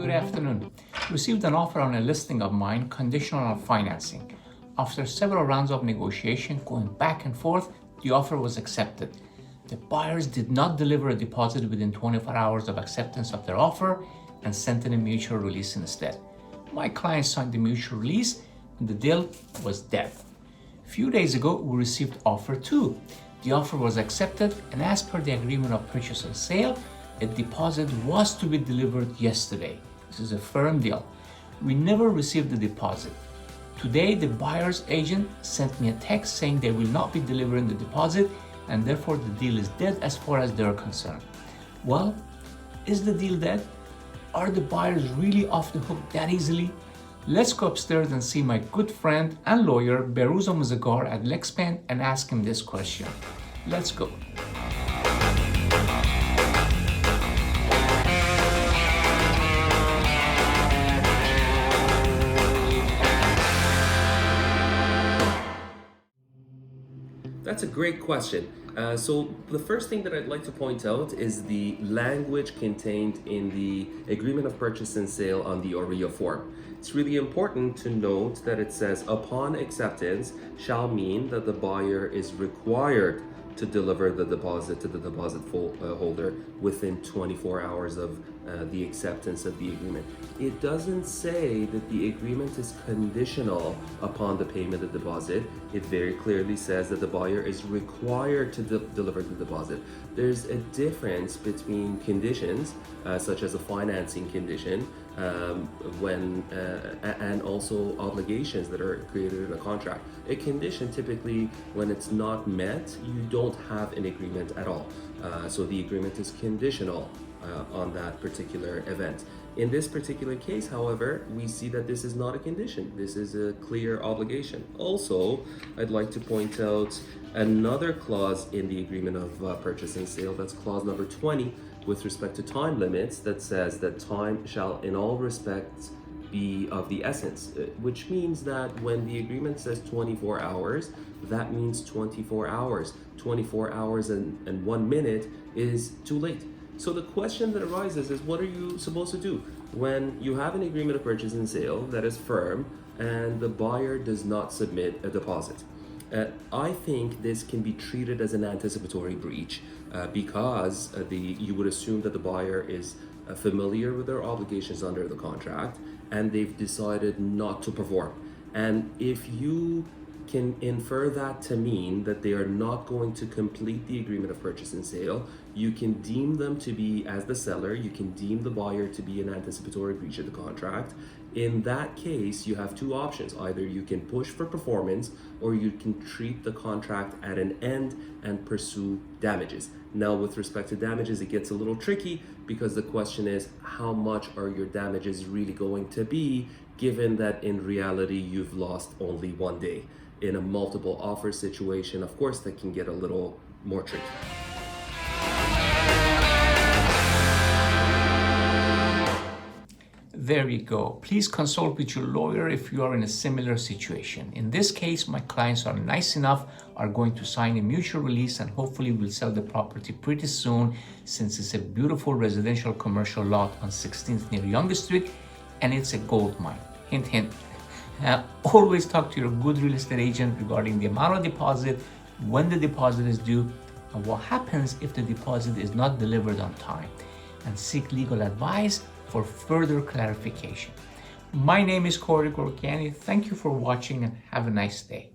Good afternoon. Received an offer on a listing of mine conditional on financing. After several rounds of negotiation going back and forth, the offer was accepted. The buyers did not deliver a deposit within 24 hours of acceptance of their offer and sent in a mutual release instead. My client signed the mutual release and the deal was dead. A few days ago, we received offer 2. The offer was accepted, and as per the agreement of purchase and sale, a deposit was to be delivered yesterday. This is a firm deal. We never received the deposit. Today, the buyer's agent sent me a text saying they will not be delivering the deposit, and therefore the deal is dead as far as they're concerned. Well, is the deal dead? Are the buyers really off the hook that easily? Let's go upstairs and see my good friend and lawyer, Behrouz Amouzgar of Lexpand, and ask him this question. Let's go. That's a great question. So the first thing that I'd like to point out is the language contained in the Agreement of Purchase and Sale on the OREO form. It's really important to note that it says upon acceptance shall mean that the buyer is required to deliver the deposit to the deposit holder within 24 hours of the acceptance of the agreement. It doesn't say that the agreement is conditional upon the payment of the deposit. It very clearly says that the buyer is required to deliver the deposit. There's a difference between conditions, such as a financing condition, and also obligations that are created in a contract. A condition, typically, when it's not met, you don't have an agreement at all. So the agreement is conditional on that particular event. In this particular case, however, we see that this is not a condition. This is a clear obligation. Also, I'd like to point out another clause in the Agreement of Purchase and Sale. That's clause number 20 with respect to time limits, that says that time shall in all respects be of the essence, which means that when the agreement says 24 hours, that means 24 hours. 24 hours and 1 minute is too late. So the question that arises is, what are you supposed to do when you have an agreement of purchase and sale that is firm and the buyer does not submit a deposit? I think this can be treated as an anticipatory breach because you would assume that the buyer is familiar with their obligations under the contract and they've decided not to perform. And if you can infer that to mean that they are not going to complete the agreement of purchase and sale, you can deem them to be, as the seller, you can deem the buyer to be an anticipatory breach of the contract. In that case, you have two options. Either you can push for performance or you can treat the contract at an end and pursue damages. Now, with respect to damages, it gets a little tricky because the question is, how much are your damages really going to be, given that in reality, you've lost only 1 day? In a multiple offer situation, of course, that can get a little more tricky. There you go. Please consult with your lawyer if you are in a similar situation. In this case, my clients are nice enough, are going to sign a mutual release, and hopefully will sell the property pretty soon, since it's a beautiful residential commercial lot on 16th near Yonge Street, and it's a gold mine. Hint, hint. Always talk to your good real estate agent regarding the amount of deposit, when the deposit is due, and what happens if the deposit is not delivered on time, and seek legal advice for further clarification. My name is Kory Gorgani. Thank you for watching and have a nice day.